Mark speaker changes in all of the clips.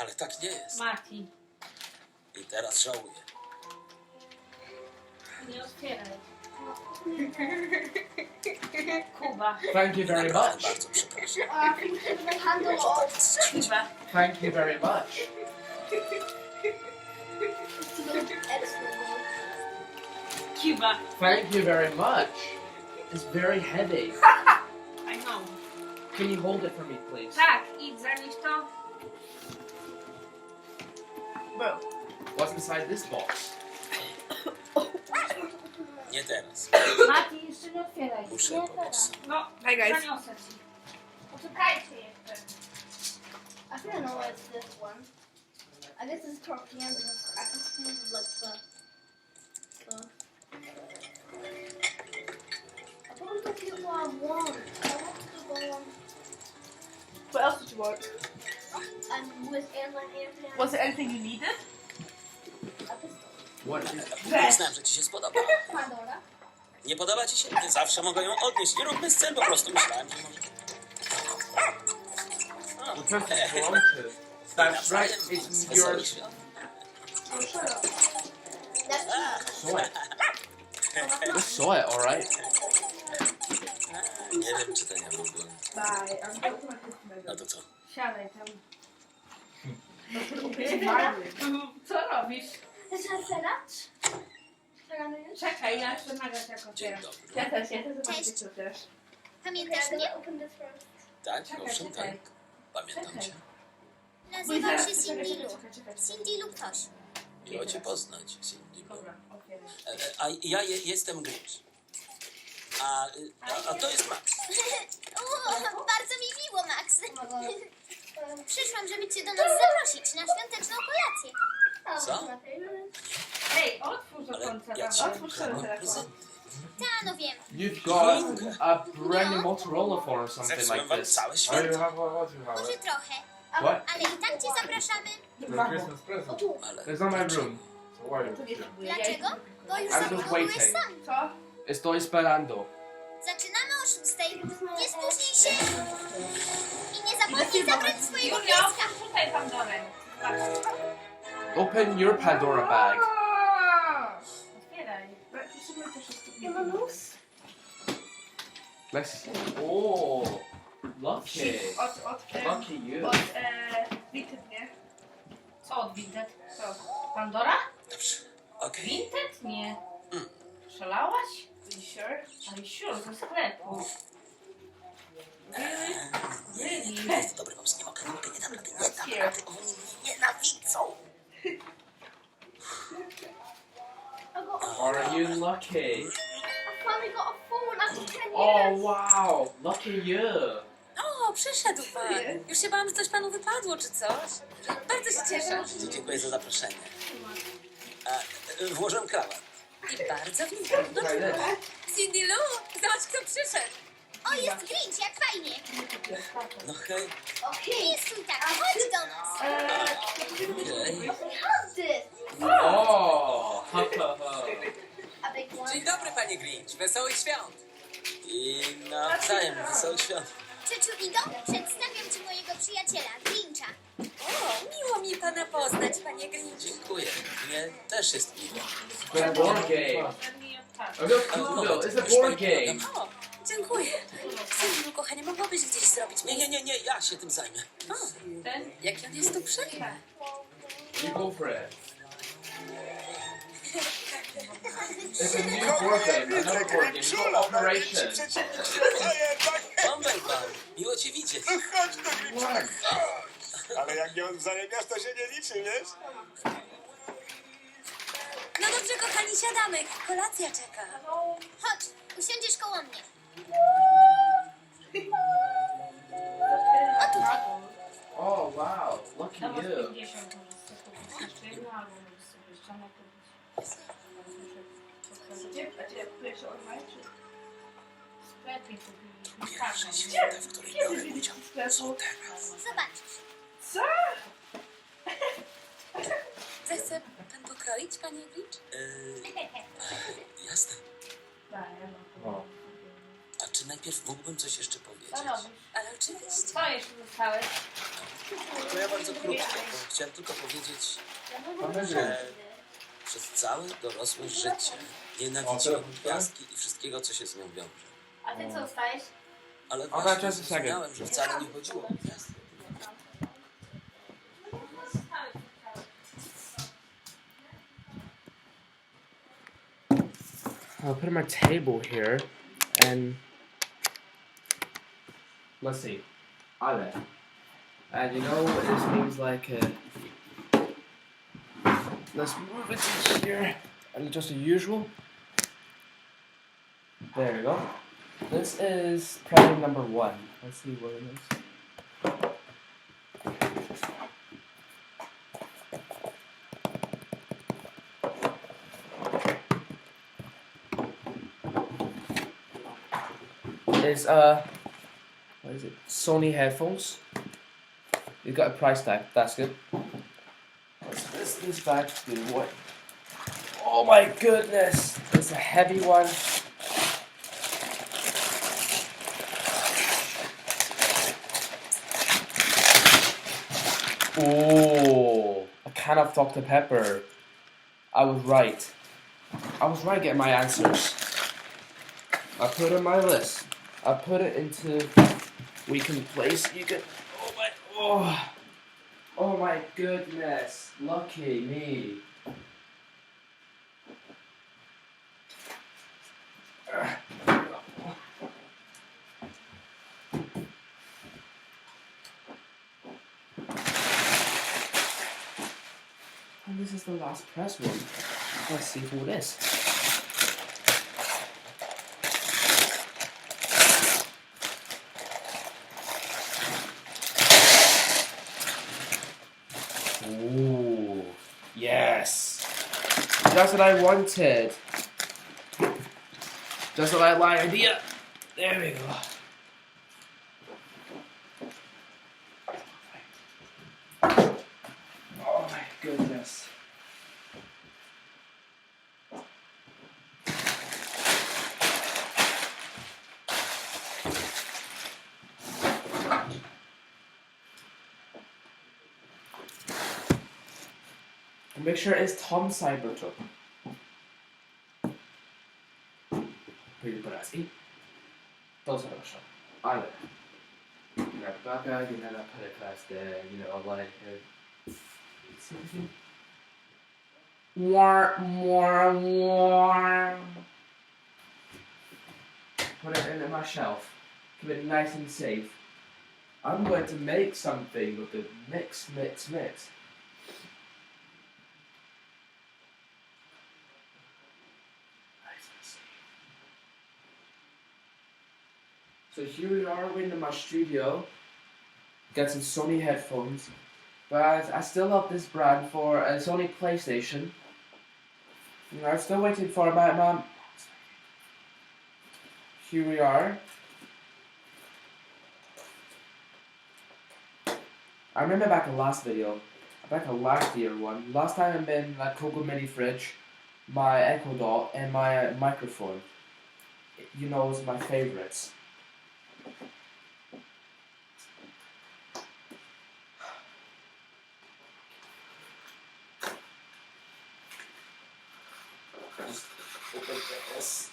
Speaker 1: Ale tak nie jest.
Speaker 2: Mati,
Speaker 1: I teraz żałuję.
Speaker 2: nie otwieraj. Kuba,
Speaker 3: Thank you very
Speaker 1: Naprawdę
Speaker 3: much.
Speaker 1: bardzo przepraszam.
Speaker 4: I think the handle
Speaker 1: Może tak
Speaker 4: off.
Speaker 1: jest ćwiczyć.
Speaker 2: Kuba.
Speaker 3: Thank you very much.
Speaker 4: To the extra one.
Speaker 2: Kuba.
Speaker 3: Thank you very much. It's very heavy.
Speaker 2: I know.
Speaker 3: Can you hold it for me, please?
Speaker 2: Tak, idź zanieś to. Bro.
Speaker 3: What's inside this box?
Speaker 1: Nie teraz.
Speaker 2: Mati, jeszcze nie otwieraj.
Speaker 1: Muszę
Speaker 4: Nie
Speaker 1: pomóc.
Speaker 2: No,
Speaker 5: Hi, guys.
Speaker 2: zaniosę ci. Poczekajcie jeszcze.
Speaker 4: I think I know what it's this one. I guess it's torpedo because I can see like the. I thought it was what I want. I want to go on
Speaker 5: What else did you want?
Speaker 4: and with Anthony.
Speaker 5: Was there anything you needed?
Speaker 4: A pistol.
Speaker 3: What is
Speaker 1: Myślałem, że ci się spodoba.
Speaker 4: Pandora.
Speaker 1: Nie podoba ci się? Nie zawsze mogę ją odnieść. Nie róbmy scen, po prostu myślałem, że może...
Speaker 3: the person's broken? That's right. It's
Speaker 1: Wesołych
Speaker 3: yours.
Speaker 1: świąt.
Speaker 4: That's
Speaker 3: Saw it. Just saw it, alright.
Speaker 1: Nie wiem, czy to nie byłby.
Speaker 5: Bye. I'm going to my customer.
Speaker 1: No to co?
Speaker 2: Siadaj tam.
Speaker 5: It's
Speaker 2: Co robisz?
Speaker 4: Is that otwierać?
Speaker 2: Czekaj, ja chcę nagrać jak
Speaker 1: Dzień
Speaker 2: otwierasz.
Speaker 1: dobry.
Speaker 5: Ja też zobaczyć,
Speaker 6: Cześć.
Speaker 5: co też.
Speaker 6: Pamiętasz mnie?
Speaker 4: Open this first.
Speaker 1: Tak,
Speaker 2: Czekaj,
Speaker 1: owszem, tak.
Speaker 2: czekaj.
Speaker 1: Pamiętam
Speaker 2: Czekaj.
Speaker 1: cię.
Speaker 6: Nazywam się Cindy Lou. Cindy Lou ktoś.
Speaker 1: Miło cię poznać, Cindy Lou.
Speaker 2: Dobra, otwieraj.
Speaker 1: A ja jestem Grinch. A to jest Max.
Speaker 6: Bardzo mi miło, Max. Przyszłam, żeby cię do nas zaprosić na świąteczną kolację.
Speaker 1: Co?
Speaker 2: Hej, otwórz do
Speaker 1: Ale
Speaker 2: końca.
Speaker 1: ja ci
Speaker 2: dawaj.
Speaker 5: Otwórz
Speaker 1: ukradłem
Speaker 5: telefon.
Speaker 1: prezent.
Speaker 6: Ta, no wiem.
Speaker 3: You've got a brand new Motorola phone or something
Speaker 1: Zepsułem
Speaker 3: like
Speaker 1: wam
Speaker 3: this.
Speaker 1: całe
Speaker 7: Oh,
Speaker 1: święto.
Speaker 7: you have what you have?
Speaker 6: Może trochę.
Speaker 3: What?
Speaker 6: Ale i tak cię zapraszamy.
Speaker 7: The Christmas present.
Speaker 1: Ale
Speaker 3: It's not my room.
Speaker 7: So why are you
Speaker 5: To nie
Speaker 7: here?
Speaker 5: próbuję.
Speaker 6: Dlaczego? Bo już
Speaker 3: I'm just
Speaker 6: zaproponujesz
Speaker 3: waiting.
Speaker 6: sam.
Speaker 5: Co?
Speaker 3: Estoy esperando.
Speaker 6: Zaczynamy o 6:00. Nie spóźnij się. I nie zapomnij zabrać swojego
Speaker 2: Julia,
Speaker 6: pieska.
Speaker 2: otwórz tutaj Pandorę.
Speaker 3: Open your Pandora bag.
Speaker 2: Otwieraj.
Speaker 5: Piszemy też o
Speaker 4: You want loose?
Speaker 3: Let's. Oh, lucky. Lucky you.
Speaker 5: Vinted, nie?
Speaker 2: Co od Vinted? Co? Pandora?
Speaker 1: Dobrze. Okej.
Speaker 2: Vinted? Nie. Szalałaś?
Speaker 5: Are you sure?
Speaker 2: Are you sure? Ze sklepu. Really? Really?
Speaker 1: Jest dobry pomysł. Nie mogę, nie dam rady. Nie dam rady. Oni mnie nienawidzą.
Speaker 3: Are you lucky?
Speaker 4: I finally got a phone after 10 years.
Speaker 3: Oh wow, lucky you.
Speaker 8: O, przyszedł pan. Już się bałam, że coś panu wypadło czy coś. Bardzo się cieszę.
Speaker 1: Dziękuję za zaproszenie. Włożę krawat.
Speaker 8: I bardzo witam. Cindy Lou, zobacz kto przyszedł.
Speaker 6: O, jest Grinch, jak fajnie.
Speaker 1: No hej.
Speaker 6: Nie stój tak, chodź do nas.
Speaker 1: Okej.
Speaker 4: How's this?
Speaker 3: Oh, ha ha ha.
Speaker 4: A big one.
Speaker 9: Dzień dobry, panie Grinch. Wesołych świąt.
Speaker 1: I nawzajem wesołych świąt.
Speaker 6: Ciociu Igo, przedstawiam ci mojego przyjaciela, Grincha.
Speaker 8: O, miło mi pana poznać, panie Grinch.
Speaker 1: Dziękuję. Mnie też jest miło.
Speaker 3: It's a board game.
Speaker 2: Pewnie odpadł.
Speaker 3: Oh, look, Google, it's a board game.
Speaker 8: O, dziękuję. Cindy Lou, kochanie, mogłabyś gdzieś zrobić
Speaker 1: Nie, ja się tym zajmę.
Speaker 8: O,
Speaker 2: Ten?
Speaker 8: jaki on jest tu przyjemny.
Speaker 3: You go for it. It's a new board game, another board game. It's called Operation.
Speaker 1: Bąbel pan. Miło cię widzieć.
Speaker 7: Chodź do Grincha, chodź. Ale jak ją zajebiasz, to się nie liczy, wiesz?
Speaker 8: No dobrze, kochani, siadamy. Kolacja czeka.
Speaker 6: Chodź, usiądziesz koło mnie.
Speaker 3: Oh wow, lucky
Speaker 2: Dawaj
Speaker 3: you.
Speaker 2: 50 może sobie kupić jeszcze jedno, albo może sobie ścianę kupić.
Speaker 5: A gdzie kupujesz online, czy?
Speaker 2: W sklepie kupiliśmy.
Speaker 1: Pierwsze święta, w których
Speaker 5: Kiedy
Speaker 1: biorę
Speaker 5: widzisz
Speaker 1: udział.
Speaker 5: w sklepu?
Speaker 6: Zobaczysz.
Speaker 5: Co?
Speaker 8: Zechce pan pokroić, panie Grinch?
Speaker 1: Jasne.
Speaker 2: Tak, ja mam.
Speaker 3: O.
Speaker 1: A czy najpierw mógłbym coś jeszcze
Speaker 2: Co
Speaker 1: powiedzieć?
Speaker 2: robisz?
Speaker 8: Ale oczywiście.
Speaker 2: Co jeszcze dostałeś?
Speaker 1: To ja bardzo krótko, bo chciałem tylko powiedzieć, że przez całe dorosłe życie nienawidziłem gwiazdki i wszystkiego, co się z nią wiąże.
Speaker 4: A ty co dostałeś?
Speaker 1: Ale
Speaker 3: Dobra,
Speaker 1: właśnie
Speaker 3: just a second.
Speaker 1: zrozumiałem, że wcale nie chodziło o gwiazdy.
Speaker 3: I'll put my table here, and let's see, Ale. And you know what this means, like, let's move it to here, and just the usual. There we go. This is present number 1. Let's see what it is. It's what is it? Sony headphones. You got a price tag. That's good. This bag is what? Oh my goodness! It's a heavy one. Oh, a can of Dr. Pepper. I was right. I was right getting my answers. I put it on my list. I put it into weekend place. You can. Oh my goodness! Lucky me. And this is the last press one. Let's see who it is. Ooh, yes. Just what I wanted. Just what I like idea. There we go. Oh my goodness. And make sure it's Tom Cybertruck. Pretty brazzy. Those are the show. I like. You got the black guy, you got that put a class there, you know, like put it in my shelf. Keep it nice and safe. I'm going to make something with the mix. So here we are in my studio. Got some Sony headphones. But I still love this brand for a Sony PlayStation. You know, I'm still waiting for my mom. Here we are. I remember back in last video, back in last year one, last time I made like Coco Mini fridge, my Echo Dot, and my microphone. You know, it's my favorites. Just open this.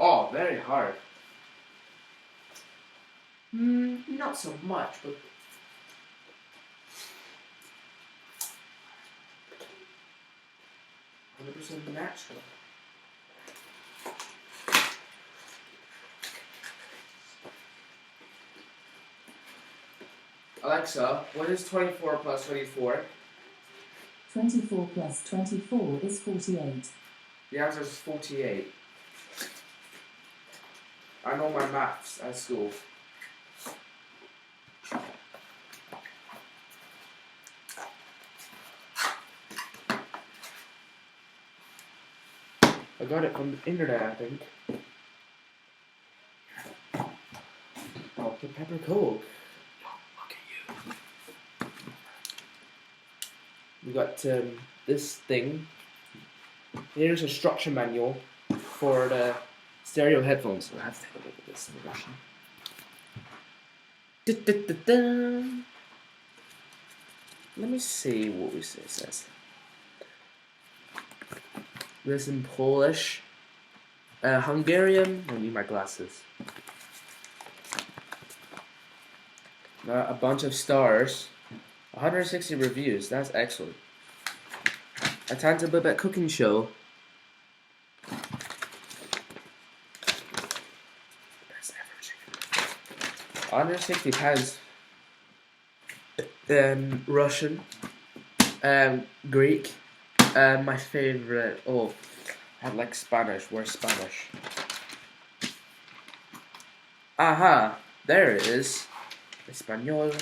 Speaker 3: Oh, very hard. Not so much, but 100% natural. Alexa, what is 24 plus 24?
Speaker 10: 24 plus 24 is 48.
Speaker 3: The answer is 48. I know my maths at school. I got it from the internet, I think. Oh, the pepper coke. Look at you. We got this thing. Here's a structure manual for the stereo headphones. I have to take a look at this in Russian. Da-da-da-da. Let me see what it says. This in Polish. Hungarian. I need my glasses. A bunch of stars. 160 reviews. That's excellent. A Tanta Bibet cooking show. Best ever chicken. 160 pounds. Russian. Greek. My favorite. Oh, I like Spanish. Where's Spanish? Aha! There it is. Español.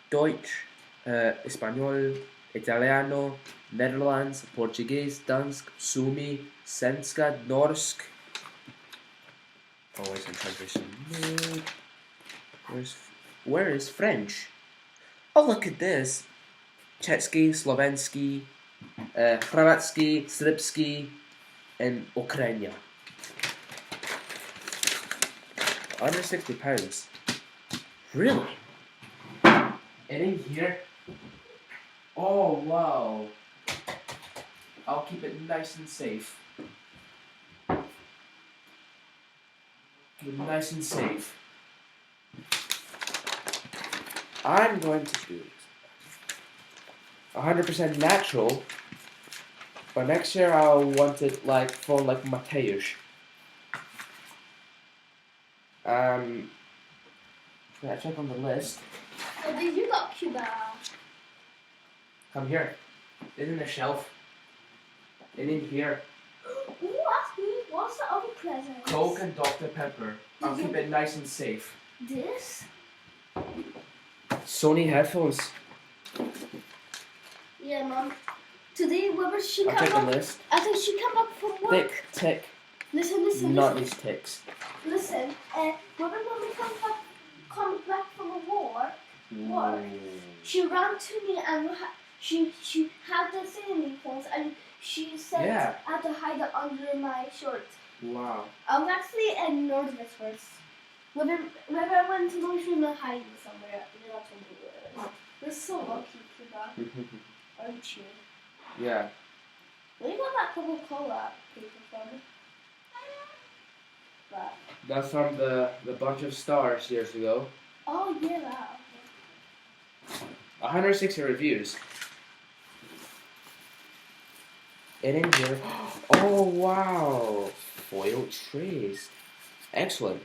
Speaker 3: Deutsch, Español, Italiano, Netherlands, Portuguese, Dansk, Sumi, Svenska, Norsk. Always in translation. Where is French? Oh, look at this. Czechsky, Slovensky, Hrvatsky, Srpsky, and Ukrainian. Under £60. Really? And in here? Oh, wow. I'll keep it nice and safe. Keep it nice and safe. I'm going to do 100% natural, but next year I'll want it like for like Mateusz. Can I check on the list?
Speaker 4: Oh, did you got Cuba?
Speaker 3: Come here. Isn't a shelf? It in here.
Speaker 4: Ooh, ask me, what's the other present?
Speaker 3: Coke and Dr. Pepper. I'll keep it nice and safe.
Speaker 4: This?
Speaker 3: Sony headphones.
Speaker 4: Yeah, Mom. Today, whether she
Speaker 3: I'll
Speaker 4: come
Speaker 3: check the
Speaker 4: back,
Speaker 3: list.
Speaker 4: I think she come back from work.
Speaker 3: Thick, tick.
Speaker 4: Listen,
Speaker 3: Not
Speaker 4: listen.
Speaker 3: these ticks.
Speaker 4: Listen, whether when we come back from the work, she ran to me and she had the singing phones and she said
Speaker 3: Yeah.
Speaker 4: I had to hide it under my shirt.
Speaker 3: Wow.
Speaker 4: I was actually ignored this first. Whether I went to the washroom and hiding somewhere, then I told you where it was. You're so lucky, Cuba. Aren't you?
Speaker 3: Yeah.
Speaker 4: Where you got that Coca-Cola paper from? That.
Speaker 3: That's from the bunch of stars years ago.
Speaker 4: Oh, yeah, that.
Speaker 3: 160 reviews. And in here, oh wow, foil trays. Excellent.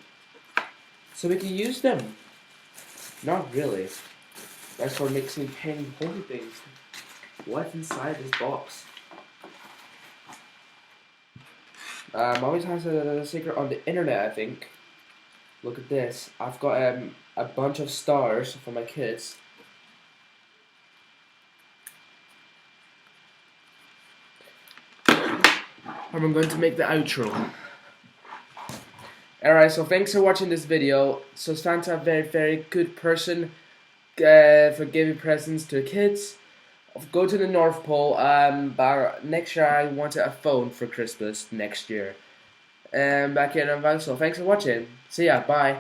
Speaker 3: So we can use them. Not really. That's for mixing pen holy things. What's inside this box? Always has a secret on the internet, I think. Look at this. I've got a bunch of stars for my kids. And I'm going to make the outro. Alright, so thanks for watching this video. So Santa, a very, very good person for giving presents to kids. Go to the North Pole. But next year I wanted a phone for Christmas next year. Back in advance. So thanks for watching. See ya. Bye.